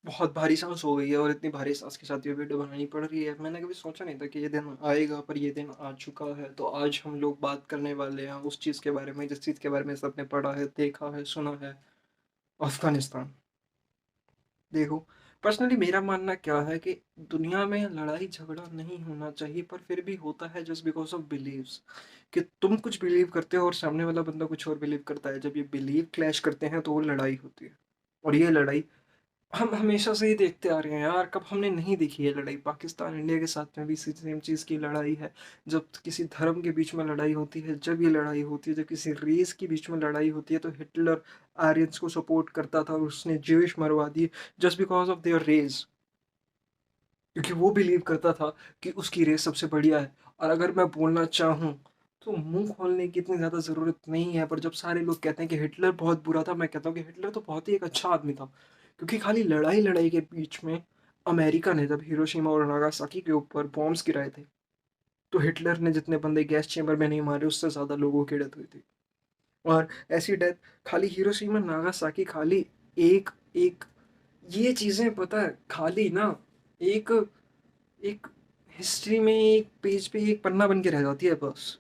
बहुत भारी सांस हो गई है और इतनी भारी सांस के साथ ये वीडियो बनानी पड़ रही है। मैंने कभी सोचा नहीं था कि ये दिन आएगा, पर ये दिन आ चुका है। तो आज हम लोग बात करने वाले हैं उस चीज़ के बारे में, जिस चीज़ के बारे में सबने पढ़ा है, देखा है, सुना है। अफ़गानिस्तान। देखो, पर्सनली मेरा मानना क्या है कि दुनिया में लड़ाई झगड़ा नहीं होना चाहिए, पर फिर भी होता है जस्ट बिकॉज ऑफ बिलीव्स। कि तुम कुछ बिलीव करते हो और सामने वाला बंदा कुछ और बिलीव करता है। जब ये बिलीव क्लैश करते हैं तो वो लड़ाई होती है। और ये लड़ाई हम हमेशा से ही देखते आ रहे हैं यार। कब हमने नहीं देखी है लड़ाई? पाकिस्तान इंडिया के साथ में भी सेम चीज़ की लड़ाई है। जब किसी धर्म के बीच में लड़ाई होती है, जब ये लड़ाई होती है, जब किसी रेस के बीच में लड़ाई होती है, तो हिटलर आर्यंस को सपोर्ट करता था और उसने ज्यूइश मरवा दिए just because of their race. क्योंकि वो बिलीव करता था कि उसकी रेस सबसे बढ़िया है। और अगर मैं बोलना चाहूँ तो मुंह खोलने की इतनी ज़्यादा ज़रूरत नहीं है, पर जब सारे लोग कहते हैं कि हिटलर बहुत बुरा था, मैं कहता हूँ कि हिटलर तो बहुत ही एक अच्छा आदमी था। क्योंकि खाली लड़ाई लड़ाई के बीच में अमेरिका ने जब हिरोशिमा और नागासाकी के ऊपर बॉम्ब्स गिराए थे, तो हिटलर ने जितने बंदे गैस चेंबर में नहीं मारे, उससे ज़्यादा लोगों की डेथ हुई थी। और ऐसी डेथ खाली हिरोशिमा नागासाकी, खाली एक एक ये चीज़ें पता है, खाली ना एक एक हिस्ट्री में एक पेज पे एक पन्ना बन के रह जाती है बस।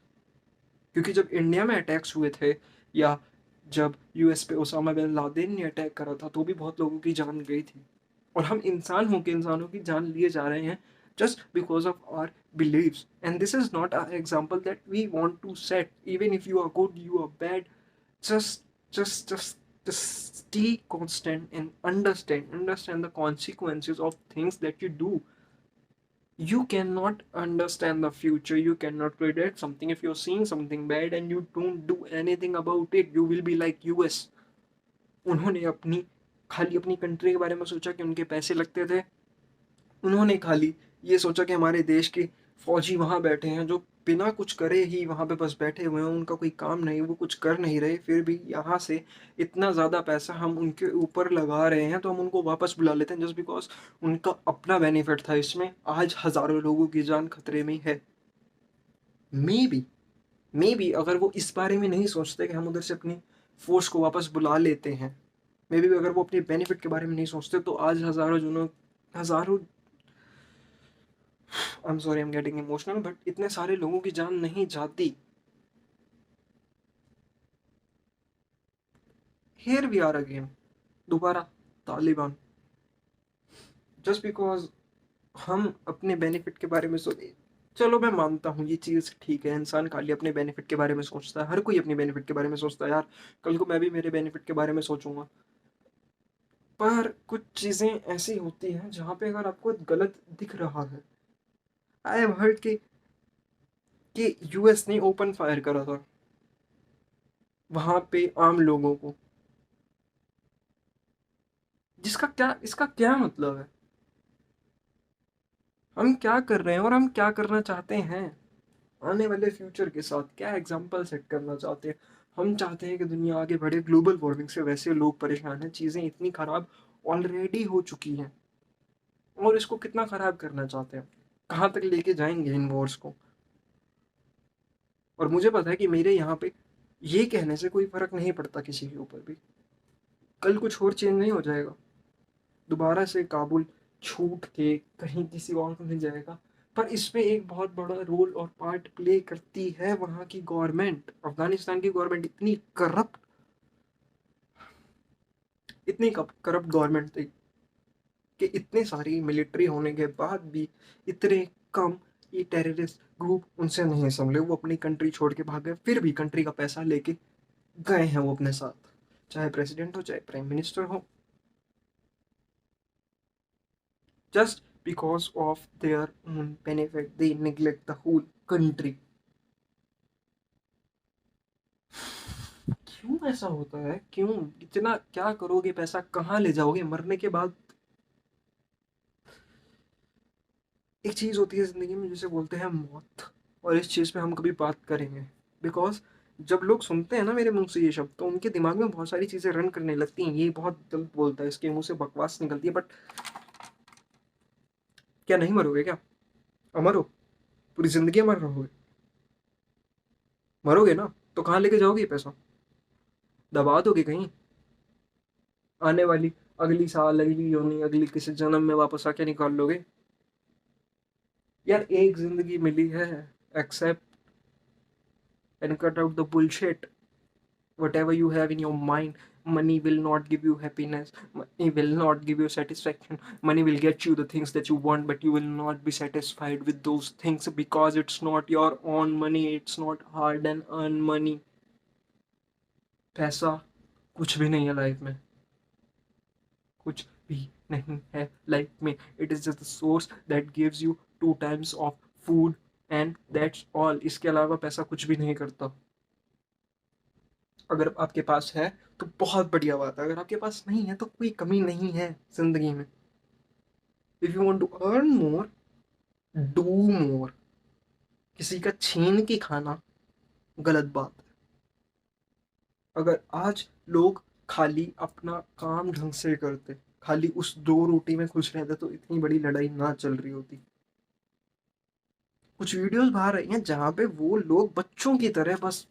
क्योंकि जब इंडिया में अटैक्स हुए थे, या जब यूएस पे ओसामा बिन लादेन ने अटैक करा था, तो भी बहुत लोगों की जान गई थी। और हम इंसान होकर इंसानों की जान लिए जा रहे हैं just because of our beliefs. And this is not an example that we want to set. Even if you are good, you are bad, just just stay constant and understand the consequences of things that you do. You cannot understand the future, you cannot predict something. If you're seeing something bad and you don't do anything about it, you will be like US. उन्होंने अपनी खाली अपनी country के बारे में सोचा कि उनके पैसे लगते थे। उन्होंने खाली ये सोचा कि हमारे देश के फौजी वहाँ बैठे हैं जो बिना कुछ करे ही वहाँ पे बस बैठे हुए हैं, उनका कोई काम नहीं, वो कुछ कर नहीं रहे, फिर भी यहाँ से इतना ज़्यादा पैसा हम उनके ऊपर लगा रहे हैं, तो हम उनको वापस बुला लेते हैं जस्ट बिकॉज उनका अपना बेनिफिट था इसमें। आज हज़ारों लोगों की जान खतरे में है। मे बी अगर वो इस बारे में नहीं सोचते कि हम उधर से अपनी फोर्स को वापस बुला लेते हैं, मे बी अगर वो अपने बेनिफिट के बारे में नहीं सोचते, तो आज हज़ारों, I am sorry, I am getting emotional, but इतने सारे लोगों की जान नहीं जाती। हियर वी आर अगेन, दोबारा तालिबान, जस्ट बिकॉज हम अपने बेनिफिट के बारे में सोचे। चलो मैं मानता हूँ ये चीज़ ठीक है, इंसान खाली अपने बेनिफिट के बारे में सोचता है, हर कोई अपने बेनिफिट के बारे में सोचता है यार। कल को मैं भी मेरे बेनिफिट के बारे में सोचूंगा। पर कुछ चीज़ें ऐसी होती हैं जहाँ पे अगर आपको गलत दिख रहा है। आई हैव हर्ड कि यूएस ने ओपन फायर करा था वहाँ पे आम लोगों को। जिसका क्या, इसका क्या मतलब है? हम क्या कर रहे हैं और हम क्या करना चाहते हैं? आने वाले फ्यूचर के साथ क्या एग्जाम्पल सेट करना चाहते हैं? हम चाहते हैं कि दुनिया आगे बढ़े। ग्लोबल वार्मिंग से वैसे लोग परेशान हैं, चीज़ें इतनी ख़राब ऑलरेडी हो चुकी हैं, और इसको कितना ख़राब करना चाहते हैं? कहाँ तक लेके जाएंगे इन वॉर्स को? और मुझे पता है कि मेरे यहाँ पे ये कहने से कोई फ़र्क नहीं पड़ता किसी के ऊपर भी। कल कुछ और चेंज नहीं हो जाएगा, दोबारा से काबुल छूट के कहीं किसी और को मिल जाएगा। पर इसमें एक बहुत बड़ा रोल और पार्ट प्ले करती है वहाँ की गवर्नमेंट। अफगानिस्तान की गवर्नमेंट इतनी करप्ट गवर्नमेंट थी कि इतने सारी मिलिट्री होने के बाद भी इतने कम ये टेररिस्ट ग्रुप उनसे नहीं संभले। वो अपनी कंट्री छोड़ के भाग गए, फिर भी कंट्री का पैसा लेके गए हैं वो अपने साथ, चाहे प्रेसिडेंट हो चाहे प्राइम मिनिस्टर हो, just because of their own benefit they neglect the whole country. क्यों ऐसा होता है? क्यों? इतना क्या करोगे? पैसा कहाँ ले जाओगे मरने के बाद? एक चीज होती है जिंदगी में जिसे बोलते हैं मौत, और इस चीज पे हम कभी बात करेंगे। बिकॉज जब लोग सुनते हैं ना मेरे मुंह से ये शब्द, तो उनके दिमाग में बहुत सारी चीजें रन करने लगती हैं। ये बहुत गलत बोलता है, इसके मुंह से बकवास निकलती है, बट क्या नहीं मरोगे क्या? अमर हो? पूरी जिंदगी अमर रहोगे? मरोगे ना, तो कहाँ लेके जाओगे ये पैसा? दबा दोगे कहीं? आने वाली अगली साल, अगली योनी, अगली किसी जन्म में वापस आके निकाल लोगे? यार एक जिंदगी मिली है, accept and cut out the bullshit. Whatever you have in your mind, money will not give you happiness, money will not give you satisfaction. Money will get you the things that you want, but you will not be satisfied with those things because it's not your own money, it's not hard and earned money. पैसा कुछ भी नहीं है life में, कुछ भी नहीं है लाइफ में. It is just the source that gives you 2 times of food and that's all. इसके अलावा पैसा कुछ भी नहीं करता. अगर आपके पास है तो बहुत बढ़िया बात है, अगर आपके पास नहीं है तो कोई कमी नहीं है जिंदगी में. If you want to earn more, do more. किसी का छीन के खाना गलत बात है. अगर आज लोग खाली अपना काम ढंग से करते, खाली उस 2 रोटी में खुश रहते, तो इतनी बड़ी लड़ाई ना चल रही होती. कुछ वीडियोस बाहर आई हैं जहां पे वो लोग बच्चों की तरह बस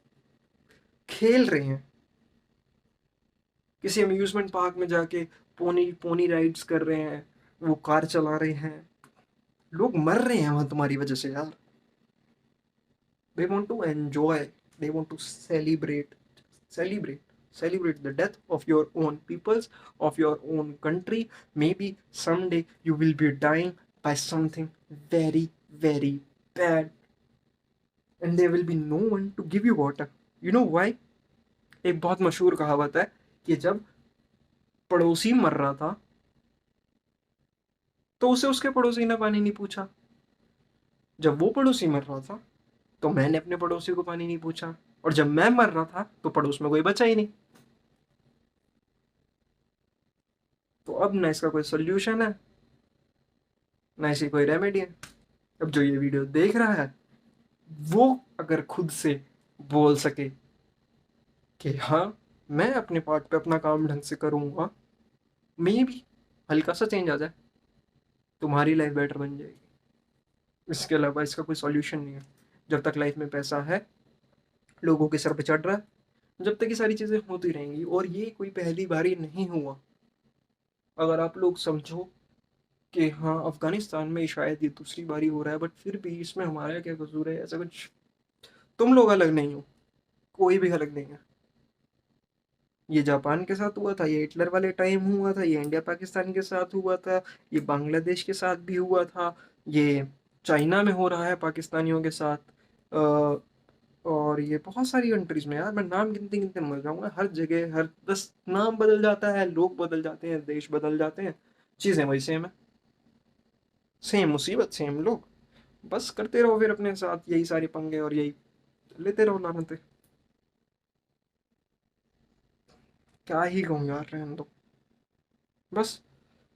खेल रहे हैं, किसी अम्यूजमेंट पार्क में जाके पोनी पोनी राइड्स कर रहे हैं, वो कार चला रहे हैं. लोग मर रहे हैं वहां तुम्हारी वजह से यार. They want to enjoy, they want to celebrate celebrate the death of your own peoples, of your own country. Maybe someday you will be dying by something very very bad, and there will be no one to give you water. You know why? एक बहुत मशहूर कहावत है कि जब पड़ोसी मर रहा था तो उसे उसके पड़ोसी ने पानी नहीं पूछा. जब वो पड़ोसी मर रहा था तो मैंने अपने पड़ोसी को पानी नहीं पूछा. और जब मैं मर रहा था तो पड़ोस में कोई बचा ही नहीं. तो अब ना इसका कोई सोल्यूशन है, ना इसकी कोई रेमेडी है. अब जो ये वीडियो देख रहा है वो अगर खुद से बोल सके कि हाँ, मैं अपने पार्ट पे अपना काम ढंग से करूँगा, मे भी हल्का सा चेंज आ जाए, तुम्हारी लाइफ बेटर बन जाएगी. इसके अलावा इसका कोई सॉल्यूशन नहीं है. जब तक लाइफ में पैसा है, लोगों के सर पे चढ़ रहा है, जब तक ये सारी चीज़ें होती रहेंगी. और ये कोई पहली बारी नहीं हुआ. अगर आप लोग समझो कि हाँ, अफगानिस्तान में शायद ये दूसरी बारी हो रहा है, बट फिर भी इसमें हमारा क्या कसूर है, ऐसा कुछ. तुम लोग अलग नहीं हो, कोई भी अलग नहीं है. ये जापान के साथ हुआ था, ये हिटलर वाले टाइम हुआ था, ये इंडिया पाकिस्तान के साथ हुआ था, ये बांग्लादेश के साथ भी हुआ था, ये चाइना में हो रहा है पाकिस्तानियों के साथ. और ये बहुत सारी कंट्रीज में यार, मैं नाम गिनते गिनते मर जाऊंगा. हर जगह, हर बस नाम बदल जाता है, लोग बदल जाते हैं, देश बदल जाते हैं, चीज़ें वही सेम है. सेम मुसीबत, सेम लोग. बस करते रहो फिर अपने साथ यही सारे पंगे, और यही लेते रहो लानते. क्या ही कहूँ यार, रहने दो. बस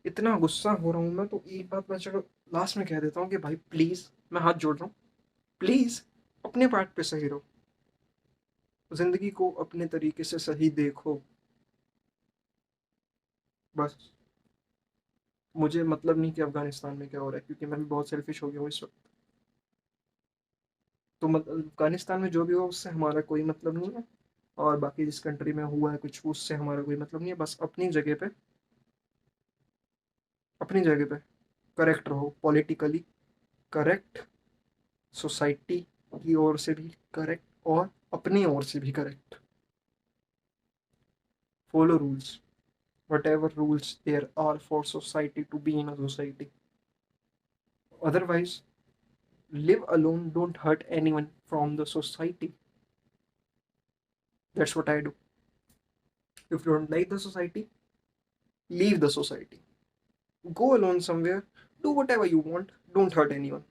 इतना गुस्सा हो रहा हूँ मैं, तो एक बात मैं चलो लास्ट में कह देता हूँ कि भाई प्लीज़, मैं हाथ जोड़ रहा हूँ, प्लीज़ अपने पार्ट पे सही रहो. ज़िंदगी को अपने तरीके से सही देखो. बस मुझे मतलब नहीं कि अफगानिस्तान में क्या हो रहा है, क्योंकि मैं भी बहुत सेल्फिश हो गया हूँ इस वक्त. तो मतलब अफगानिस्तान में जो भी हो उससे हमारा कोई मतलब नहीं है. और बाकी जिस कंट्री में हुआ है कुछ, उससे हमारा कोई मतलब नहीं है. बस अपनी जगह पे, अपनी जगह पे करेक्ट रहो, पॉलिटिकली करेक्ट, सोसाइटी की ओर से भी करेक्ट, और अपनी ओर से भी correct. Follow rules, whatever rules there are for society to be in a society. Otherwise, live alone, don't hurt anyone from the society. That's what I do. If you don't like the society, leave the society. Go alone somewhere, do whatever you want, don't hurt anyone.